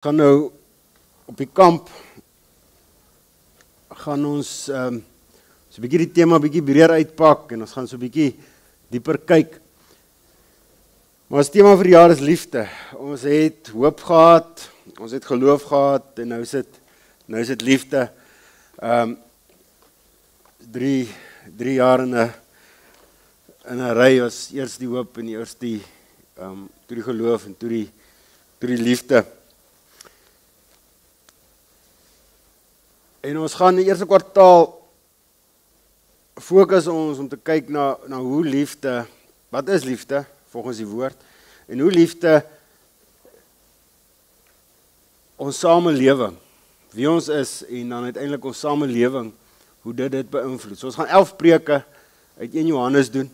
Gaan nou op die kamp gaan ons so 'n bietjie die tema bietjie breër uitpak en ons gaan so 'n bietjie dieper kyk. Maar ons tema vir die jaar is liefde. Ons het hoop gehad, ons het geloof gehad en nou is dit liefde. 3 jaar in 'n ry was eers die hoop en eers toe die geloof en toe die liefde. En ons gaan in die eerste kwartaal fokus ons om te kyk na hoe liefde, wat is liefde volgens die woord, en hoe liefde ons samelewing, wie ons is en dan uiteindelik ons samelewing, hoe dit beïnvloed. So ons gaan 11 preke uit 1 Johannes doen.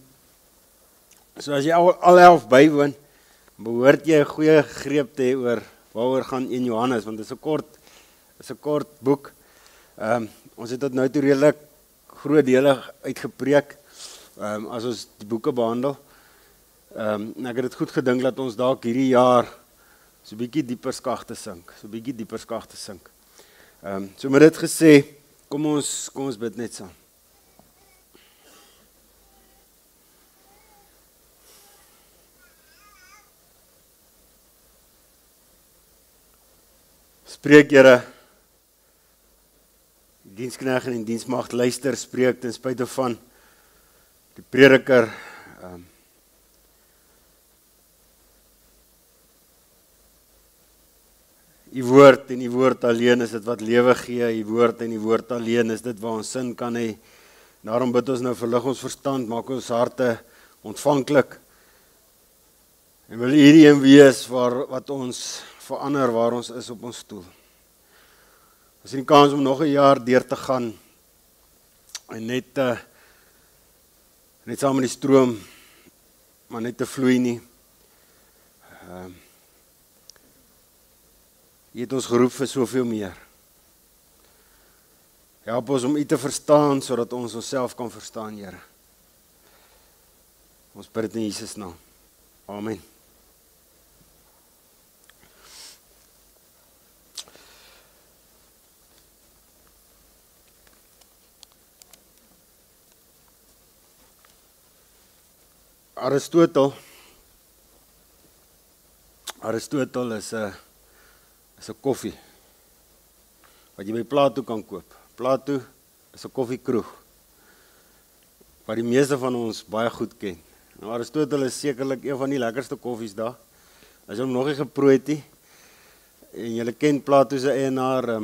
So as jy al 11 bywoon, behoort jy 'n goeie greep te hê oor waaroor gaan 1 Johannes, want dit is 'n kort boek. Ons het tot nou toe redelik groot dele uitgepreek as ons die boeke behandel. En ek het dit goed gedink dat ons dalk hierdie jaar so 'n bietjie dieper skagte sink. So met dit gesê, kom ons bid net saam. Spreek, Here, diensknegt en diensmagd luister, spreek ten spyte van die prediker. Die woord en die woord alleen is dit wat lewe gee, die woord en die woord alleen is dit waar ons sin kan hê. Daarom bid ons nou, verlig ons verstand, maak ons harte ontvanklik. En wil hierdie een wees wat ons verander waar ons is op ons stoel. Ons het die kans om nog 'n jaar deur te gaan en net saam met die stroom, maar net te vloei nie. Jy het ons geroep vir soveel meer. Help ons om U te verstaan sodat ons onsself kan verstaan, Here. Ons bid dit in Jesus naam. Amen. Aristotel is 'n koffie wat jy by Plato kan koop. Plato is 'n koffiekroeg wat die meeste van ons baie goed ken. Nou Aristotel is sekerlik een van die lekkerste koffies daar. As jy hom nog nie geproe het nie en jy ken Plato se eienaar,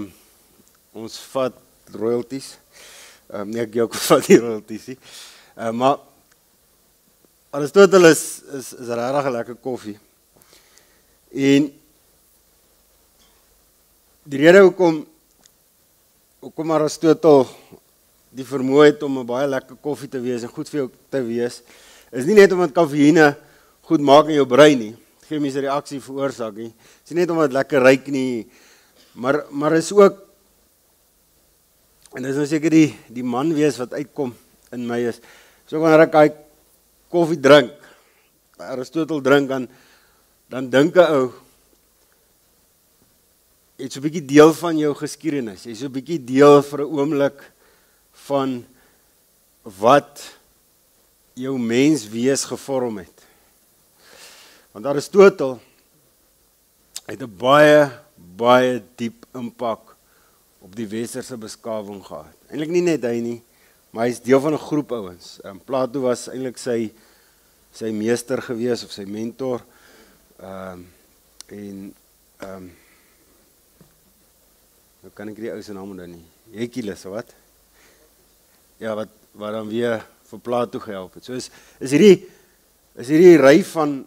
ons vat royalties. Nee, ek ook vat die royalties nie. Maar Aristotel is regtig 'n lekker koffie. En die rede hoekom Aristotel die vermoë het om 'n baie lekker koffie te wees en goed vir jou te wees, is nie net omdat kafeïne goed maak in jou brein nie, chemiese reaksie veroorsaak nie. Dit is nie net omdat dit lekker ruik nie, maar is ook, en dis nou seker die man wees wat uitkom in my is, so wanneer ek hy koffie drink, Aristotel drink, dan dink 'n ou, jy het so 'n bietjie deel van jou geskiedenis, jy het so 'n bietjie deel vir 'n oomblik van wat jou menswees gevorm het. Want Aristotel het 'n baie diep impak op die westerse beskawing gehad. Eintlik nie net hy nie, maar hy is deel van 'n groep ouens. Plato was eintlik sy meester gewees of sy mentor. Nou kan ek die ou se naam onthou nie. Hekilus of wat? Ja, wat dan weer vir Plato gehelp het. So is hierdie ry van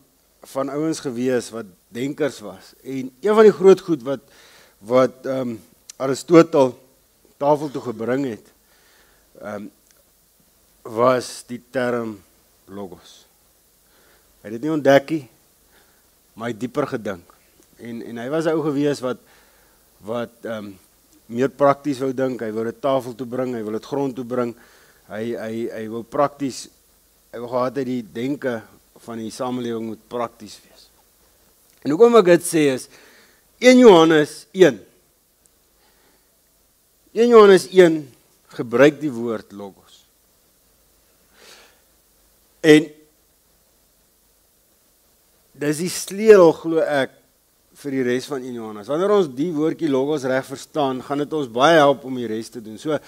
ouens gewees wat denkers was. En een van die groot goed wat Aristotel tafel toe gebring het, was die term logos. Hy het dit nie ontdek nie, maar hy het dieper gedink. En hy was 'n ou gewees wat meer prakties wou dink. Hy wou dit tafel toe bring, hy wil dit grond toe bring. Hy wou prakties, hy wou gehad het die denke van die samelewing moet prakties wees. En hoekom ek dit sê 1 Johannes 1. 1 Johannes 1 gebruik die woord logos. En dis die sleutel, glo ek, vir die res van 1 Johannes. Wanneer ons die woordjie logos reg verstaan, gaan dit ons baie help om die res te doen. So,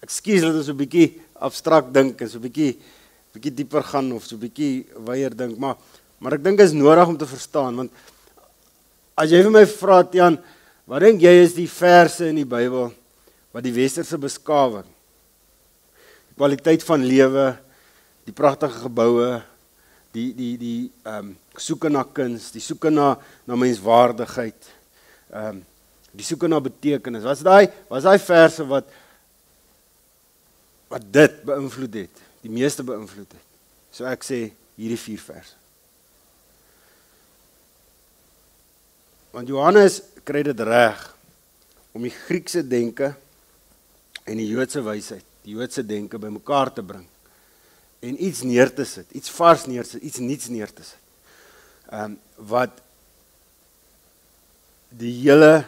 ekskuus dat ons 'n bietjie abstrakt dink en so 'n bietjie dieper gaan of so 'n bietjie wyeer dink, maar ek dink dit is nodig om te verstaan, want as jy vir my vra, Tiaan, wat dink jy is die verse in die Bybel wat die westerse beskawing, die kwaliteit van lewe, die pragtige geboue, die soeke na kuns, die soeke na menswaardigheid, die soeke na betekenis. Was daai verse wat dit beïnvloed het, die meeste beïnvloed het. So ek sê hierdie 4 verse. Want Johannes kry dit reg om die Griekse denke en die Joodse wysheid, die Joodse denke bymekaar te bring en iets neer te sit, iets vars neer te sit, iets nuuts neer te sit. Wat die hele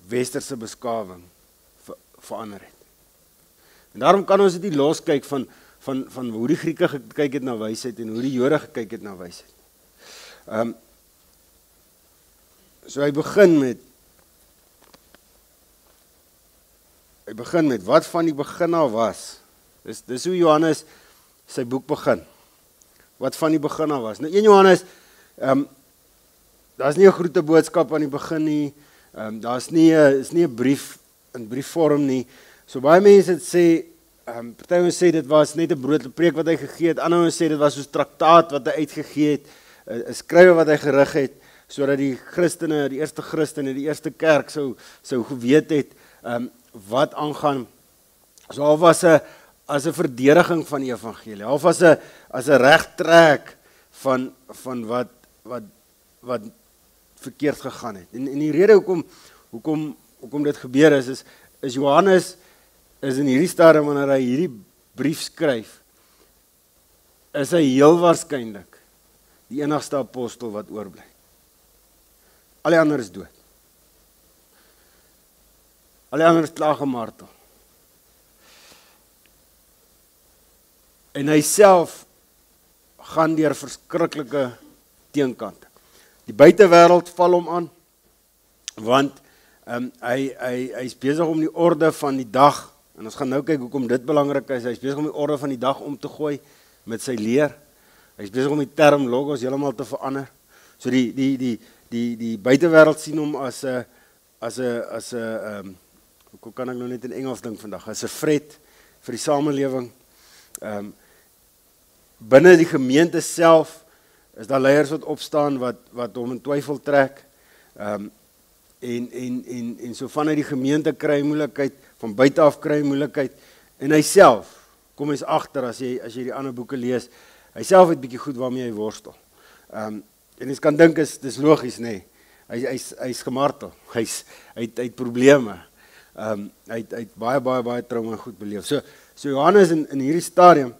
westerse beskawing verander het. En daarom kan ons dit nie loskyk van hoe die Grieke gekyk het na wysheid en hoe die Jode gekyk het na wysheid. So hy begin met wat van die begin af was. Dis hoe Johannes sy boek begin. Wat van die begin af was. Nou 1 Johannes, daar's nie 'n groete boodskap aan die begin nie. Daar's nie 'n brief in briefvorm nie. So baie mense sê, party mense sê dit was net 'n preek wat hy gegee het. Ander mense sê dit was soos traktaat wat hy uitgegee het, 'n skrywe wat hy gerig het, sodat die Christene, die eerste Christene, die eerste kerk sou geweet het wat aangaan. So al was as 'n verdediging van die evangelie, of as 'n regtrek van wat verkeerd gegaan het. En die rede hoekom dit gebeur is Johannes is in hierdie stadium wanneer hy hierdie brief skryf, is hy heel waarskynlik die enigste apostel wat oorbly. Al die ander is dood. Al die ander is klaar gemartel. En hy self gaan deur verskriklike teenkante. Die buitewêreld val hom aan, want hy is besig om die orde van die dag, en ons gaan nou kyk hoekom dit belangrik is, hy is besig om die orde van die dag om te gooi met sy leer. Hy is besig om die term logos heeltemal te verander. So die buitewêreld sien hom as 'n hoe kan ek nou net in Engels dink vandag, as 'n threat vir die samelewing. Binne die gemeente self is daar leiers wat opstaan wat hom in twyfel trek. En so vanuit die gemeente kry hy moeilikheid, van buite af kry hy moeilikheid, en hy self, kom eens agter as jy die ander boeke lees, hy self het bietjie goed waarmee hy worstel. En jy kan dink dis logies, nee. Hy's gemartel, hy het probleme. Hy het baie trauma goed beleef. So Johannes in hierdie stadium,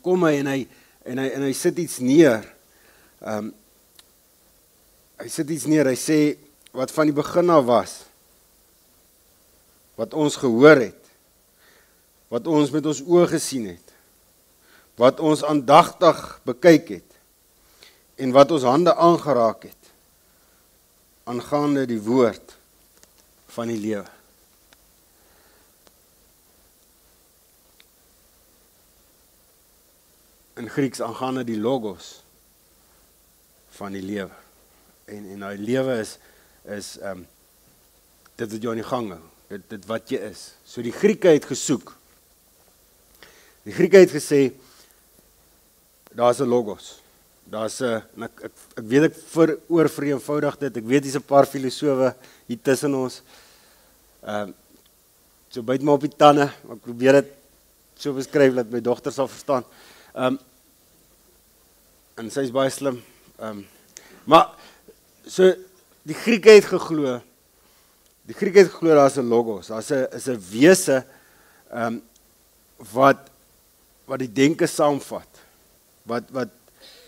kom hy en hy sit iets neer. Hy sê wat van die begin af was, wat ons gehoor het, wat ons met ons oë gesien het, wat ons aandagtig bekyk het, en wat ons hande aangeraak het, aangaande die woord van die lewe. In Grieks aangaande die logos van die lewe. En die lewe is dit wat jou aan die gang hou, dit wat jy is. So die Grieke het gesoek. Die Grieke het gesê, daar's 'n logos. Daar's 'n, ek weet ek oorvereenvoudig dit, ek weet hier's 'n paar filosowe hier tussen ons. So byt my op die tande, maar ek probeer dit so beskryf dat my dogter sal verstaan. En sy is baie slim. Maar so die Grieke het geglo, daar's 'n logos, daar's 'n wese wat die denke saamvat.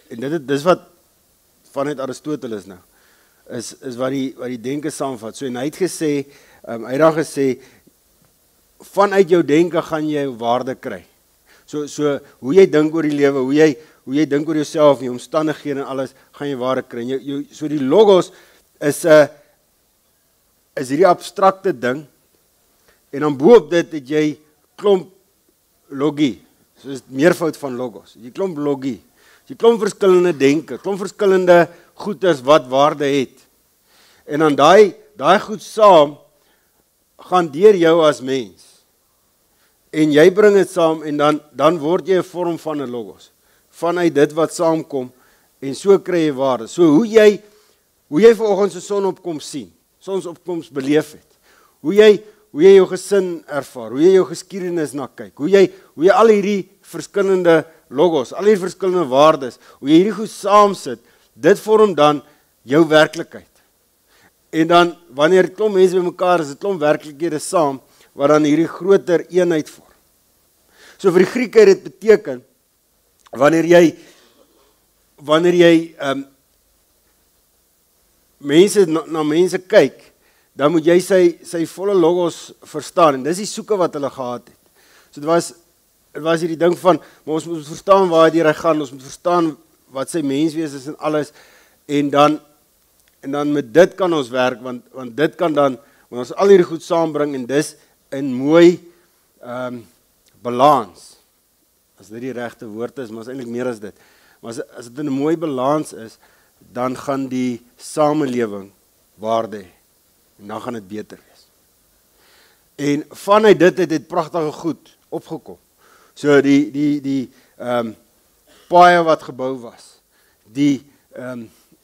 En dis wat vanuit Aristoteles nou. is wat die denke saamvat. So en hy het gesê, hy het dan gesê, vanuit jou denke gaan jy waarde kry. So hoe jy dink oor die lewe, hoe jy dink oor jouself, die omstandighede en alles, gaan jy waarde kry. So die logos is hierdie abstrakte ding, en dan boop dit het jy klomp logie, so is meervoud van logos, jy klomp logie, jy klomp verskillende denke, klomp verskillende goeders wat waarde het, en dan daai goed saam, gaan deur jou as mens, en jy bring dit saam, en dan word jy 'n vorm van 'n logos, vanuit dit wat saamkom, en so kry jy waarde. So hoe jy vanoggend se sonopkoms sien, sonsopkoms beleef het, hoe jy jou gesin ervaar, hoe jy jou geskiedenis na kyk, hoe jy al hierdie verskillende logos, al hierdie verskillende waardes, hoe jy hierdie goed saam sit, dit vorm dan jou werklikheid. En dan, wanneer die klomp mense bymekaar is, dit klomp werklikhede saam, wat dan hierdie groter eenheid vorm. So vir die Grieke het dit beteken, wanneer jy mense na mense kyk, dan moet jy sy volle logos verstaan, en dis die soeke wat hulle gehad het. So dit was hierdie ding van, maar ons moet verstaan waar hy gaan, ons moet verstaan wat sy menswees is en alles, en dan met dit kan ons werk, want dit kan dan, want ons al hierdie goed saambring, en dis in mooi balans, as dit die regte woord is, maar is eintlik meer as dit, maar as dit in 'n mooi balans is, dan gaan die samelewing waarde hê, en dan gaan dit beter wees. En vanuit dit het dit pragtige goed opgekom. So die paaie wat gebou was,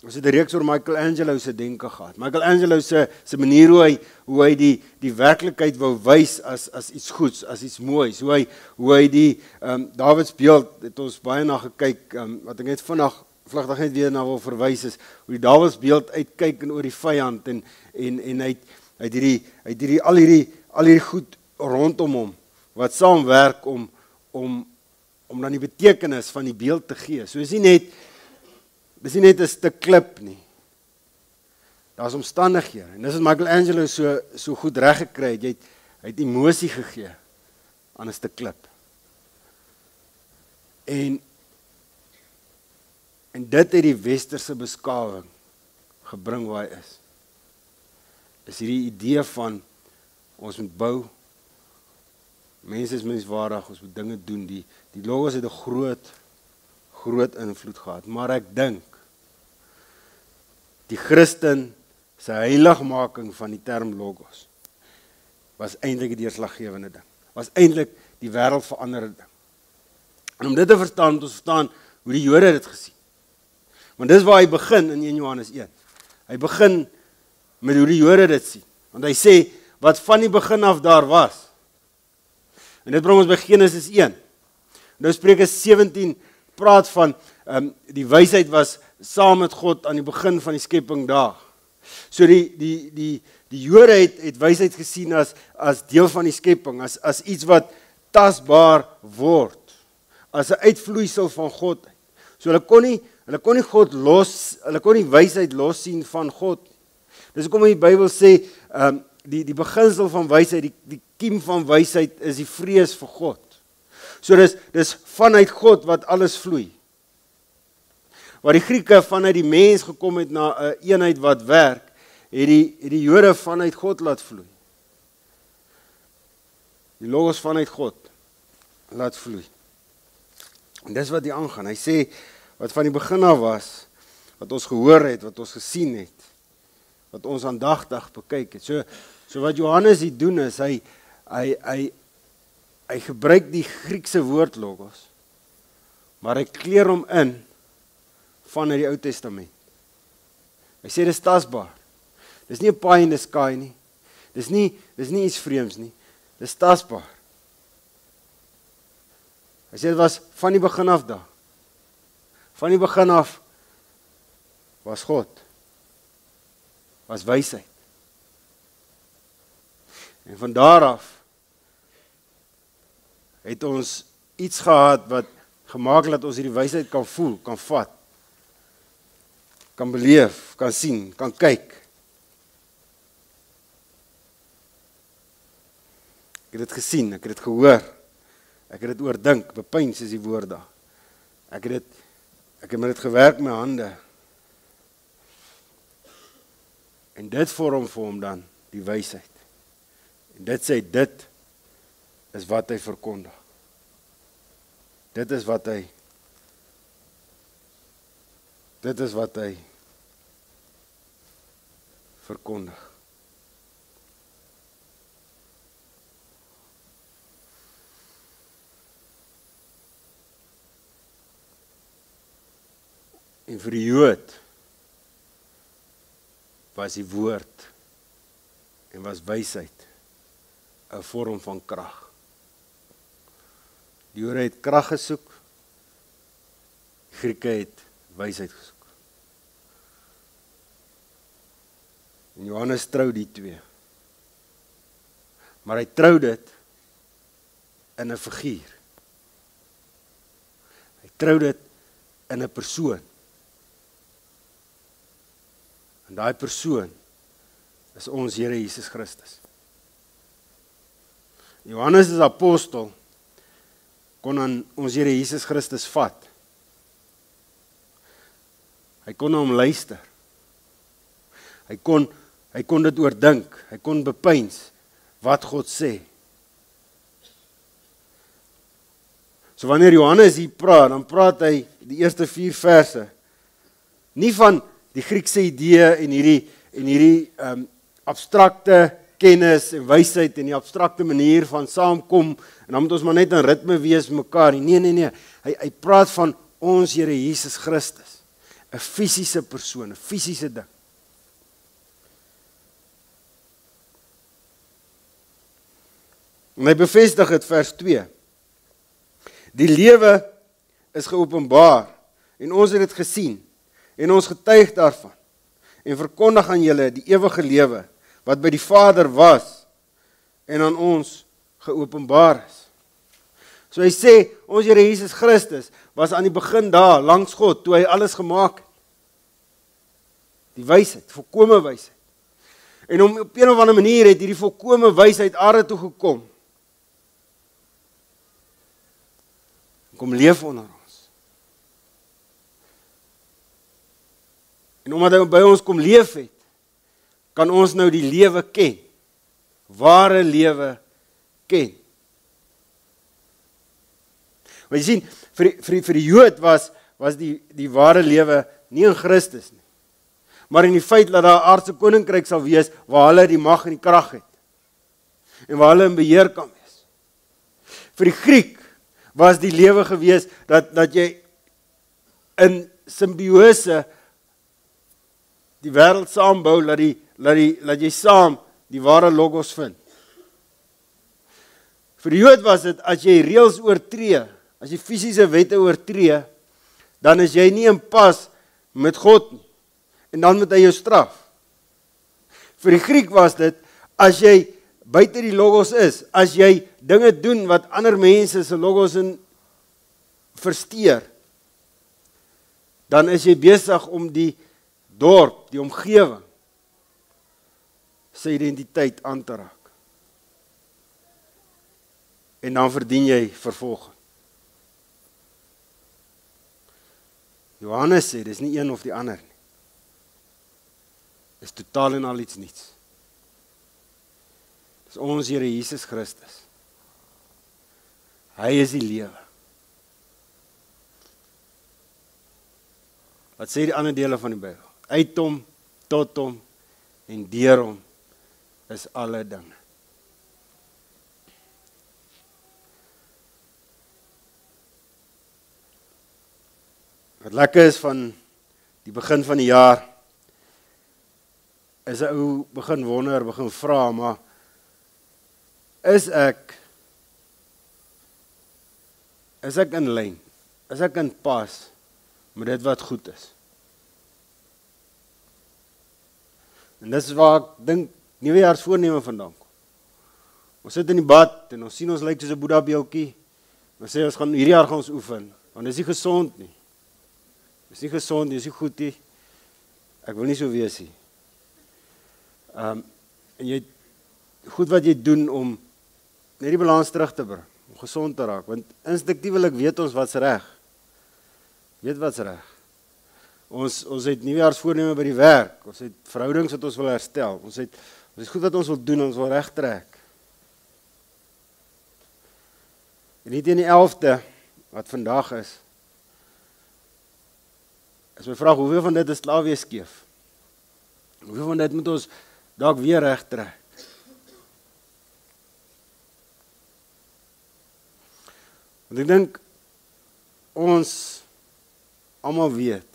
ons het 'n reeks oor Michelangelo se denke gehad. Michelangelo se manier hoe hy die werklikheid wou wys as iets goeds, as iets moois. Hoe hy die Davids beeld, het ons baie na gekyk, wat ek net vlugtig net weer na wil verwys is, hoe die Davids beeld uitkyk en oor die vyand, en hy het al hierdie goed rondom hom, wat saamwerk om dan die betekenis van die beeld te gee. So dis nie net 'n stuk klip nie. Daar's omstandighede. En dis wat Michelangelo so goed reg gekry het. Hy het emosie gegee aan 'n stuk klip. En dit het die westerse beskawing gebring waar hy is. Is hierdie idee van ons moet bou, mense is menswaardig, ons moet dinge doen. Die logos het 'n groot invloed gehad, maar ek dink die Christen se heiligmaking van die term logos was eintlik 'n deurslaggewende ding. Was eintlik die wêreldveranderende ding. En om dit te verstaan, moet ons verstaan hoe die Jode dit gesien. Want dis waar hy begin in 1 Johannes 1. Hy begin met hoe die Jode dit sien. Want hy sê wat van die begin af daar was. En dit bring ons by Genesis 1. Nou Spreuke 17 praat van die wysheid was saam met God aan die begin van die skepping daar. So die Jode het wysheid gesien as deel van die skepping, as iets wat tasbaar word, as 'n uitvloeisel van God. So hulle kon nie God los, hulle kon nie wysheid los sien van God. Dis hoekom die Bybel sê die beginsel van wysheid, die kiem van wysheid is die vrees vir God. So dis vanuit God wat alles vloei. Waar die Grieke vanuit die mens gekom het na 'n eenheid wat werk, het die Jode vanuit God laat vloei. Die logos vanuit God laat vloei. En dis wat hier aangaan. Hy sê wat van die begin af was, wat ons gehoor het, wat ons gesien het, wat ons aandagtig bekyk het. So wat Johannes hier doen is hy gebruik die Griekse woord logos, maar hy kleur hom in vanuit die Ou Testament. Hy sê dis tasbaar. Dis nie 'n pie in the sky nie. Dis nie iets vreemds nie. Dis tasbaar. Hy sê dit was van die begin af daar. Van die begin af was God. Was wysheid. En van daar af het ons iets gehad wat gemaak het dat ons hierdie wysheid kan voel, kan vat. kan beleef, kan sien, kan kyk. Ek het dit gesien, ek het dit gehoor. Ek het dit oordink, bepeins is die woord daar. Ek het met dit gewerk met my hande. En dit vorm vir hom dan die wysheid. En dit sê, dit is wat hy verkondig. Dit is wat hy verkondig. En vir die Jood was die woord en was wysheid 'n vorm van krag. Die Jode het krag gesoek, die Grieke het wysheid gesoek. En Johannes trou die twee. Maar hy trou dit in 'n figuur. Hy trou dit in 'n persoon. En daai persoon is ons Here Jesus Christus. Johannes as apostel kon aan ons Here Jesus Christus vat. Hy kon na hom luister. Hy kon dit oordink, hy kon bepeins wat God sê. So wanneer Johannes hier praat, dan praat hy die eerste 4 verse nie van die Griekse idee en hierdie abstrakte kennis en wysheid en die abstrakte manier van saamkom en dan moet ons maar net in ritme wees mekaar. Nee. Hy praat van ons Here Jesus Christus, 'n fisiese persoon, 'n fisiese ding. En hy bevestig dit vers 2. Die lewe is geopenbaar en ons het dit gesien en ons getuig daarvan en verkondig aan julle die ewige lewe wat by die Vader was en aan ons geopenbaar is. So hy sê, ons Here Jesus Christus was aan die begin daar langs God toe hy alles gemaak het. Die wysheid, volkome wysheid. En op een of ander manier het hierdie volkome wysheid aarde toe gekom. Kom leef onder ons. En omdat hy by ons kom leef het, kan ons nou die lewe ken. Ware lewe ken. Want jy sien, vir die Jood was die ware lewe nie in Christus nie. Maar in die feit dat daar 'n aardse koninkryk sal wees waar hulle die mag en die krag het. En waar hulle in beheer kan wees. Vir die Griek was die lewe gewees dat jy in simbiose die wêreld saambou, laat jy saam die ware logos vind. Vir die Jood was dit, as jy reëls oortree, as jy fisiese wette oortree, dan is jy nie in pas met God nie. En dan moet hy jou straf. Vir die Griek was dit, as jy buite die logos is, as jy dinge doen wat ander mense se logos in versteur, dan is jy besig om die dorp, die omgewing, sy identiteit aan te raak. En dan verdien jy vervolging. Johannes sê, dis nie een of die ander nie. Dis totaal en al iets niets. Dis ons Here Jesus Christus. Hy is die lewe. Wat sê die ander dele van die Bybel? Uit hom, tot hom en deur hom is alle dinge. Wat lekker is van die begin van die jaar, is 'n ou begin wonder, begin vra, maar is ek in lyn? Is ek in pas met dit wat goed is? En dis waar ek dink nuwejaarsvoorneme vandaan kom. Ons sit in die bad en ons sien ons lyk soos 'n Boeddha beeldjie. Ons sê ons gaan hierdie jaar gaan ons oefen, want dit is nie gesond nie. Dis nie gesond nie, dis nie goed nie. Ek wil nie so wees nie. En jy goed wat jy doen om net die balans terug te bring, om gesond te raak, want instinctiewelik weet ons wat's reg. Weet wat's reg. Ons het nuwejaarsvoorneme by die werk, ons het verhoudings wat ons wil herstel, ons het goed wat ons wil doen, ons wil reg trek. En nie teen die 11de, wat vandag is my vraag, hoeveel van dit is klaar weer skeef? Hoeveel van dit moet ons dalk weer reg trek? Want ek dink, ons almal weet,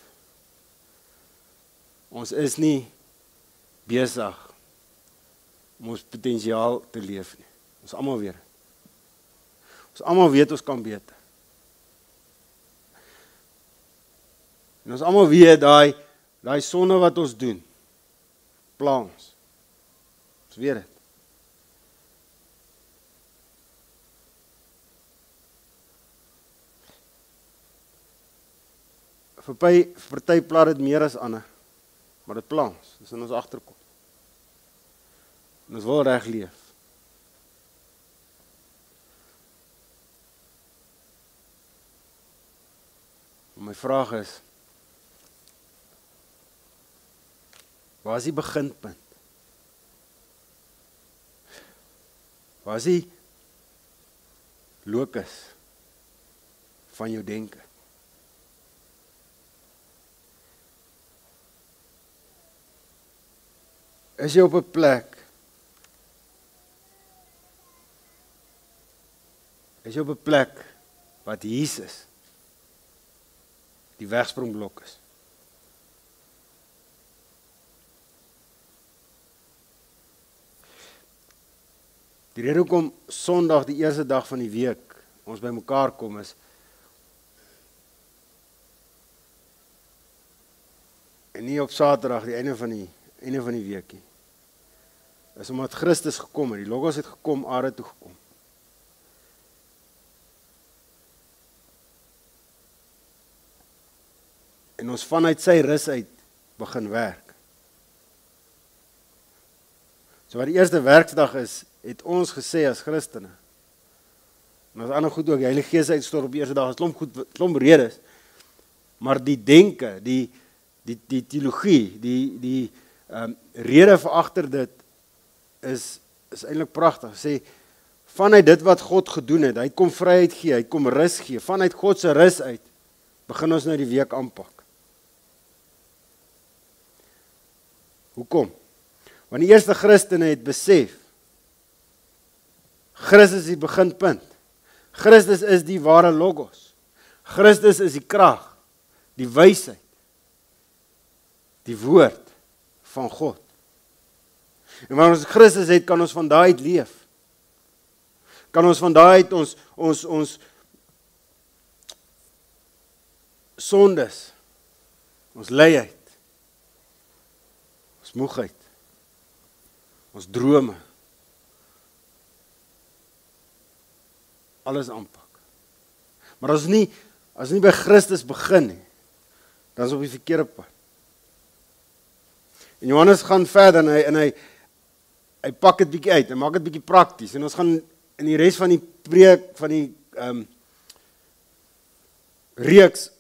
ons is nie besig om ons potensiaal te leef nie. Ons almal weet. Ons almal weet ons kan beter. En ons almal weet daai sonde wat ons doen, pla ons. Ons weet dit. Vir party pla dit meer as ander, maar dit pla ons, dis in ons agterkop. En ons wil reg leef. En my vraag is, waar is die beginpunt? Waar is die locus van jou denke? Is jy op 'n plek? Is jy op 'n plek wat Jesus die wegspringblok is? Die rede hoekom Sondag die eerste dag van die week ons by mekaar kom is en nie op Saterdag die einde van die weekie. Is omdat Christus gekom het, die Logos het gekom, aarde toe gekom. En ons vanuit sy rus uit begin werk. So wat die eerste werksdag is, het ons gesê as Christene. En as ander goed ook, die Heilige Gees uitstort op die eerste dag, klomp redes. Maar die denke, die teologie, die rede vir agter dit is eintlik pragtig. Sê vanuit dit wat God gedoen het, hy kom vryheid gee, hy kom rus gee. Vanuit God se rus uit begin ons nou die week aanpak. Hoekom? Want die eerste Christene het besef, Christus is die beginpunt. Christus is die ware Logos. Christus is die krag, die wysheid, die woord van God. En wanneer ons Christus het, kan ons van daai uit leef. Kan ons van daai uit ons sondes, ons luiheid, ons moegheid, ons drome, alles aanpak. Maar as nie by Christus begin nie, dan is op die verkeerde pad. En Johannes gaan verder en hy pak dit bietjie uit, hy maak dit bietjie prakties, en ons gaan in die res van die preek, van die reeks,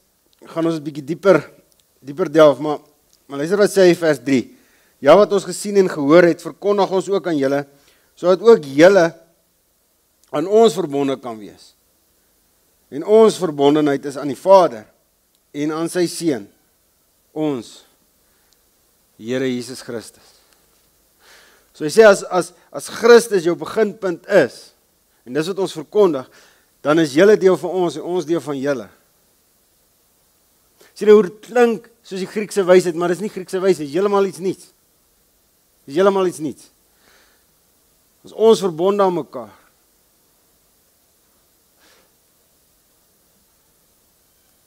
gaan ons 'n bietjie dieper delf, maar luister wat sê hy vers 3. Ja, wat ons gesien en gehoor het, verkondig ons ook aan julle, sodat ook julle aan ons verbonde kan wees. En ons verbondenheid is aan die Vader en aan sy Seun, ons Here Jesus Christus. So hy sê as Christus jou beginpunt is, en dis wat ons verkondig, dan is julle deel van ons en ons deel van julle. Sien jy hoe dit klink soos die Griekse wysheid, maar dis nie Griekse wysheid, dis heeltemal iets nuuts. Dis heeltemal iets nuuts. Ons verbonde aan mekaar.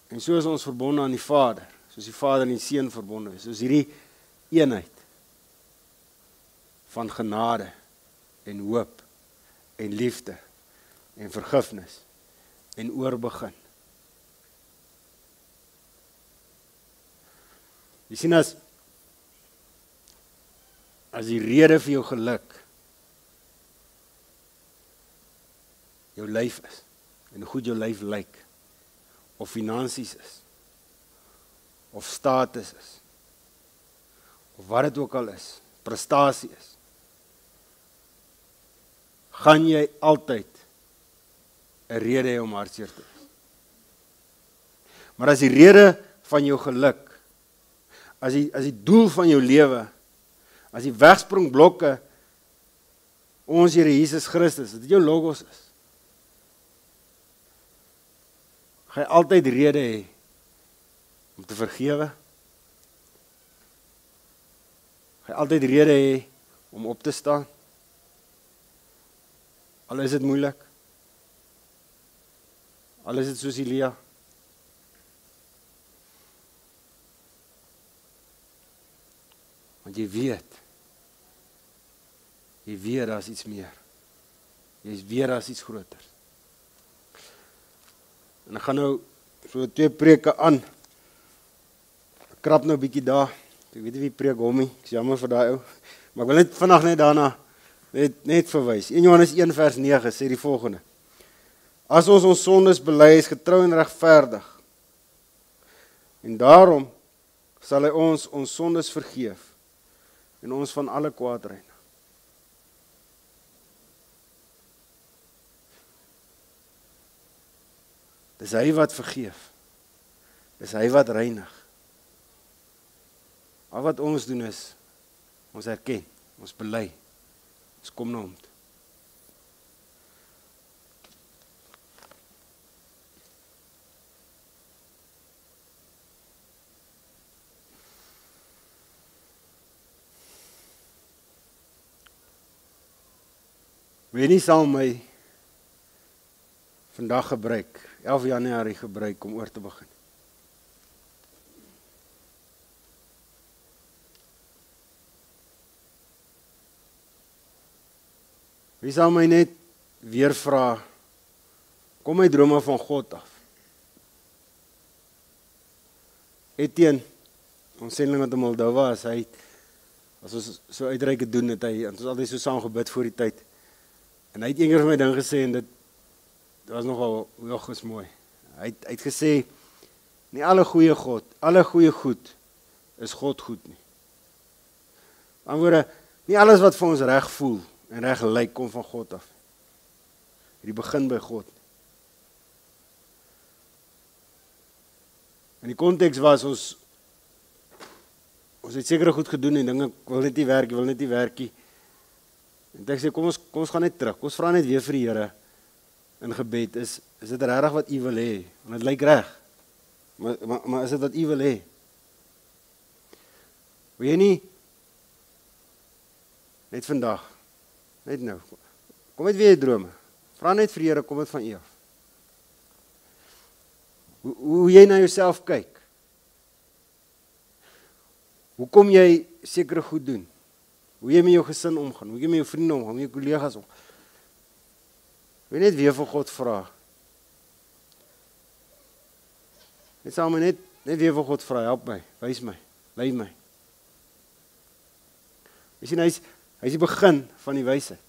En so is ons verbonde aan die Vader, soos die Vader en die Seun verbonde is. Soos hierdie eenheid van genade en hoop en liefde en vergifnis en oorbegin. Jy sien as as die rede vir jou geluk jou lyf is, en hoe goed jou lyf lyk, of finansies is, of status is, of wat dit ook al is, prestasie is, gaan jy altyd 'n rede hê om hartseer te wees. Maar as die rede van jou geluk, as die doel van jou lewe, as die wegspringblokke ons Here Jesus Christus, as dit jou logos is, gaan jy altyd rede hê om te vergewe, gaan jy altyd rede hê om op te staan, al is dit moeilik, al is dit soos Elia. Want jy weet daar is iets meer. Jy weet daar is iets groter. En ek gaan nou so 2 preke aan. Ek krap nou 'n bietjie daar. Ek weet nie wie preek hom nie. Ek is jammer vir daai ou. Maar ek wil net vandag net daarna net verwys. 1 Johannes 1 vers 9 sê die volgende: As ons sondes bely, is getrou en regverdig. En daarom sal hy ons sondes vergeef en ons van alle kwaad reinig. Dis hy wat vergeef. Dis hy wat reinig. Al wat ons doen is, ons erken, ons bely, ons kom na hom toe. Wil jy nie saam met my vandag gebruik, 11 Januarie gebruik om oor te begin? Wie sal my net weer vra, kom my drome van God af? Etienne, ons sending wat in Moldova is, hy, as ons so uitreike doen, het hy, en ons altyd so saam gebid voor die tyd, en hy het een keer vir my ding gesê, en dit was nogal, is mooi. Hy het gesê, nie alle goeie goed, is God goed nie. Antwoorde, nie alles wat vir ons reg voel, en reg lyk, kom van God af. Hierdie begin by God. En die konteks was, ons het sekere goed gedoen, en dinge, wil net nie werkie. En ek sê, kom ons gaan net terug, ons vra net weer vir die Here, in gebed, is dit regtig wat U wil hê? Want dit lyk reg, maar is dit wat U wil hê? Wil jy nie, net vandag, net nou, kom net weer jy drome, vra net vir die Here, kom dit van U af. Hoe jy na jouself kyk, hoe kom jy sekere goed doen, hoe jy met jou gesin omgaan, hoe jy met jou vriende omgaan, met jou kollegas omgaan, wil net weer vir God vra. Net saam net weer vir God vra, help my, wys my, lei my. Jy sien, hy is die begin van die wysheid.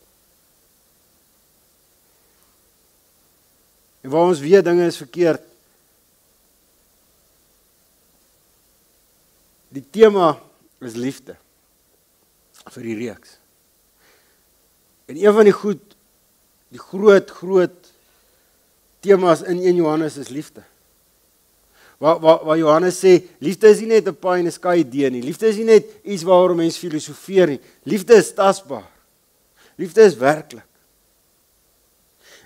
En waar ons weet dinge is verkeerd, die tema is liefde, vir die reeks. En een van die groot temas in 1 Johannes is liefde. Waar Johannes sê, liefde is nie net 'n pie in 'n sky idee nie. Liefde is nie net iets waaroor mense filosofeer nie. Liefde is tasbaar. Liefde is werklik.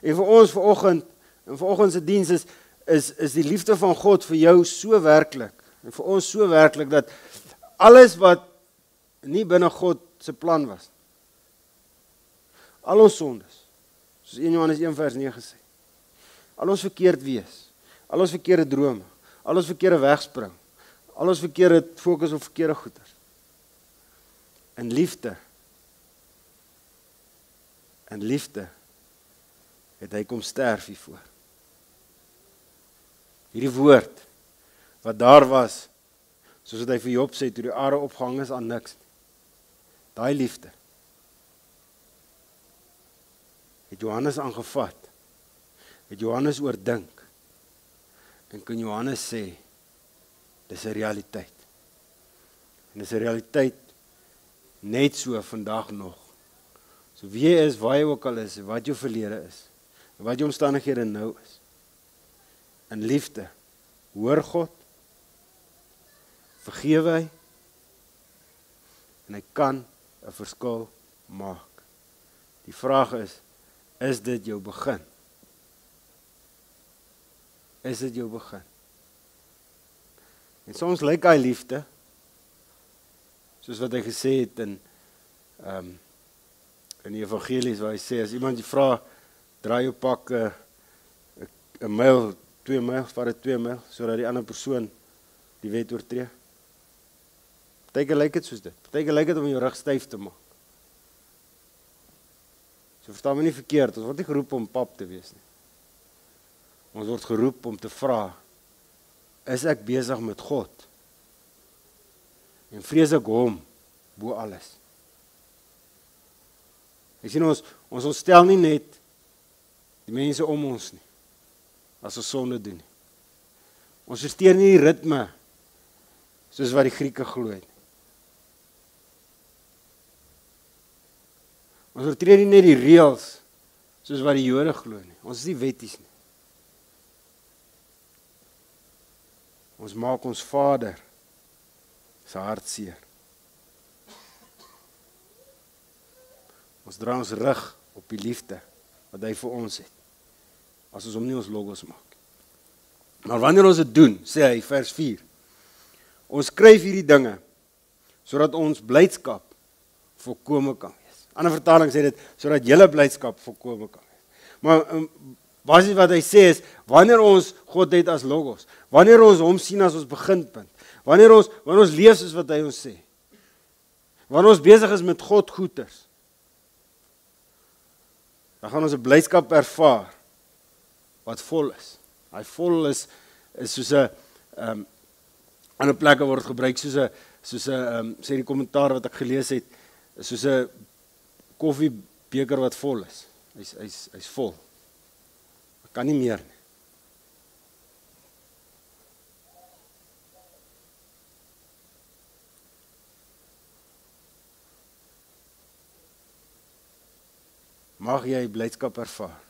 En vir ons vanoggend se diens is die liefde van God vir jou so werklik. En vir ons so werklik dat alles wat nie binne God se plan was. Al ons sondes, soos 1 Johannes 1 vers 9 sê. Al ons verkeerd wees, al ons verkeerde drome, al ons verkeerde wegspring, al ons verkeerde fokus op verkeerde goeders. In liefde het hy kom sterf hiervoor. Hierdie woord wat daar was, soos wat hy vir Job sê, toe die aarde opgehang is aan niks. Daai liefde het Johannes aangevat, het Johannes oordink, en kan Johannes sê, dis 'n realiteit. En dis 'n realiteit net so vandag nog. So wie jy is, waar jy ook al is, wat jou verlede is, wat jou omstandighede nou is. In liefde, hoor God, vergewe hy, en hy kan 'n verskil maak. Die vraag is dit jou begin? Is dit jou begin? En soms lyk hy liefde, soos wat hy gesê het in die evangelies, waar hy sê, as iemand jy vra, draai jou pak 'n myl, 2 myl, vat dit 2 myl, sodat die ander persoon die wet oortree. Partykeer lyk dit soos dit. Partykeer lyk dit om jou rug styf te maak. So verstaan my nie verkeerd, ons word nie geroep om pap te wees nie. Ons word geroep om te vra, is ek besig met God? En vrees ek hom bo alles? Ek sien ons ontstel nie net die mense om ons nie, as ons sonde doen nie. Ons versteur nie die ritme, soos wat die Grieke glo het. Ons oortree nie net die reëls, soos wat die Jode glo nie. Ons is nie wetties nie. Ons maak ons Vader se hart seer. Ons dra ons rug op die liefde wat hy vir ons het, as ons hom nie ons logos maak. Maar wanneer ons dit doen, sê hy, vers 4, ons skryf hierdie dinge, sodat ons blydskap volkome kan wees. Ander vertaling sê dit, sodat julle blydskap volkome kan wees. Maar basies wat hy sê is, wanneer ons God het as logos, wanneer ons hom sien as ons beginpunt, wanneer ons leef soos wat hy ons sê, wanneer ons besig is met God goeders, dan gaan ons 'n blydskap ervaar wat vol is. Hy vol is soos 'n ander plekke word gebruik soos 'n sê die kommentaar wat ek gelees het, soos 'n koffiebeker wat vol is. Hy's vol. Ek kan nie meer nie. Mag jy blydskap ervaar.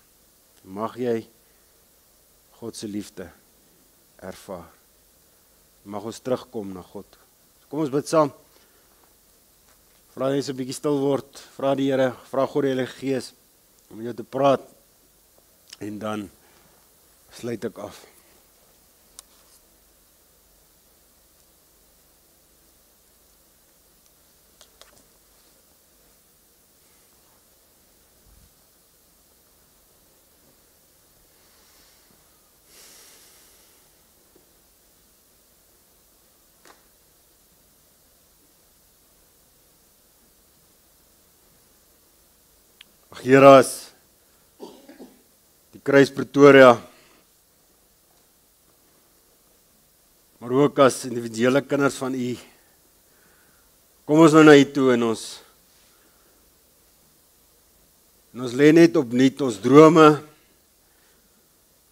Mag jy God se liefde ervaar. Mag ons terugkom na God. Kom ons bid saam. Vra net so 'n bietjie stil word. Vra die Here, vra God die Heilige Gees om met jou te praat. En dan sluit ek af. Here, as die Kruis Pretoria, maar ook as individuele kinders van U, kom ons nou na U toe en ons lê net opnuut ons drome,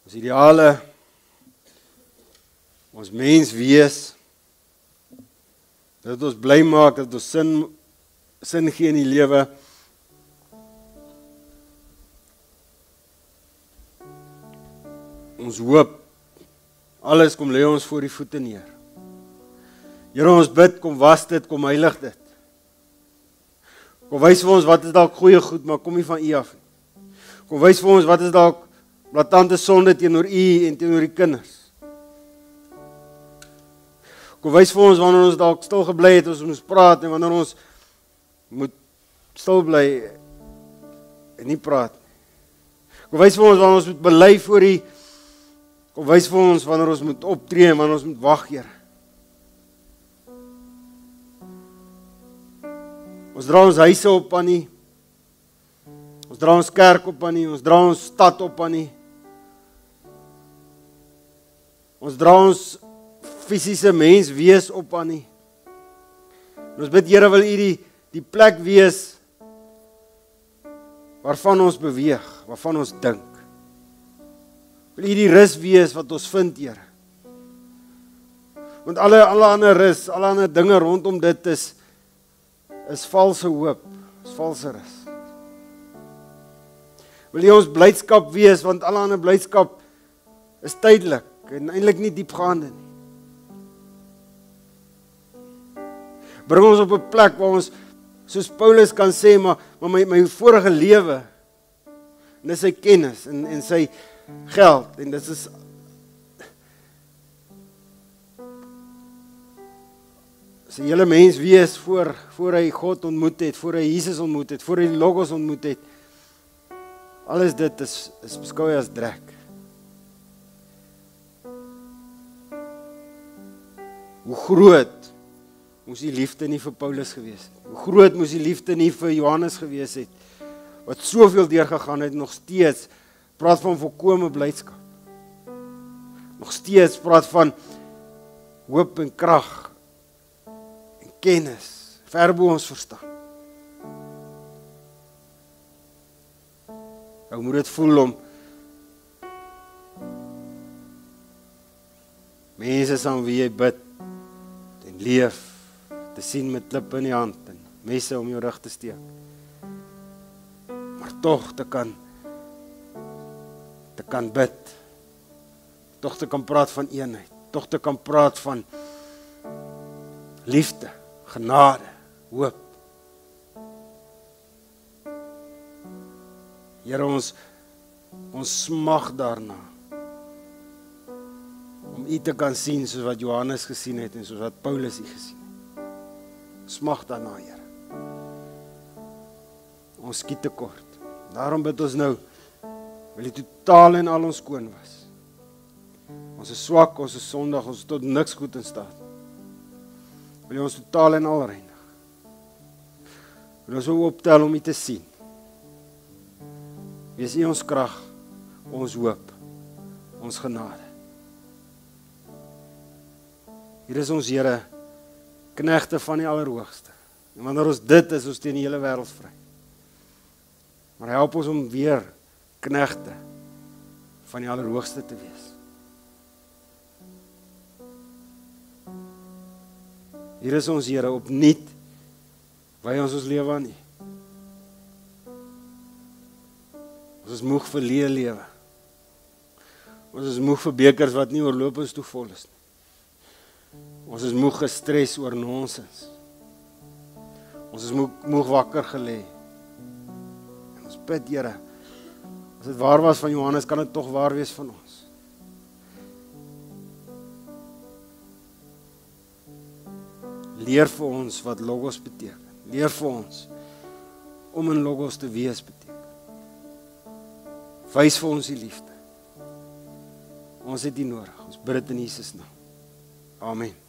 ons ideale, ons mens wees, dat ons bly maak, dat ons sin gee in die lewe. Ons hoop, alles kom lê ons voor die voete neer. Here, ons bid, kom was dit, kom heilig dit. Kom wys vir ons wat is dalk goeie goed, maar kom nie van U af nie. Kom wys vir ons wat is dalk blaatante sonde teenoor U en teenoor die kinders. Kom wys vir ons wanneer ons dalk stil gebly het, ons moes praat, en wanneer ons moet stil bly en nie praat nie. Kom wys vir ons wanneer ons moet bely voor U. Kom wys vir ons wanneer ons moet optree en wanneer ons moet wag, Here. Ons dra ons huise op aan U. Ons dra ons kerk op aan U. Ons dra ons stad op aan U. Ons dra ons fisiese mens wees op aan U. En ons bid, Here, wil U die plek wees waarvan ons beweeg, waarvan ons dink. Wil U die rus wees wat ons vind, Here? Want alle ander rus, alle ander dinge rondom dit is valse hoop, is valse rus. Wil U ons blydskap wees, want alle ander blydskap is tydelik en eintlik nie diepgaande nie. Bring ons op 'n plek waar ons, soos Paulus kan sê, maar my vorige lewe, en dis sy kennis en sy geld, en dit is sy hele mens wees voor hy God ontmoet het, voor hy Jesus ontmoet het, voor hy die Logos ontmoet het. Alles dit is beskou as drek. Hoe groot moes die liefde nie vir Paulus gewees het. Hoe groot moes die liefde nie vir Johannes gewees het, wat soveel deurgegaan het, nog steeds praat van volkome blydskap. Nog steeds praat van hoop en krag en kennis, ver bo ons verstaan. Hoe moet dit voel om mense saam wie jy bid en leef, te sien met klippe in die hand en messe om jou rug te steek. Maar tog te kan bid, tog te kan praat van eenheid, tog te kan praat van liefde, genade, hoop. Here, ons smag daarna om U te kan sien soos wat Johannes gesien het en soos wat Paulus U gesien het. Smag daarna, Here. Ons skiet tekort. Daarom bid ons nou, wil U totaal en al ons skoon was. Ons is swak, ons is sondig, ons is tot niks goed in staat. Wil U ons totaal en al reinig. Wil ons optel om U te sien. Wees U ons krag, ons hoop, ons genade. Hier is ons Here, knegte van die Allerhoogste. En wanneer ons dit is, ons teen die hele wêreld vry. Maar help ons om weer knegte van die Allerhoogste te wees. Hier is ons Here, opnuut wy ons lewe aan U. Ons is moeg vir lewe. Ons is moeg vir bekers wat nie oorlopends toe vol is nie. Ons is moeg gestres oor nonsens. Ons is moeg wakker gelê. En ons bid, Here, as dit waar was van Johannes, kan dit tog waar wees van ons. Leer vir ons wat Logos beteken. Leer vir ons om in Logos te wees beteken. Wys vir ons die liefde. Ons het U nodig. Ons bid dit in Jesus naam. Amen.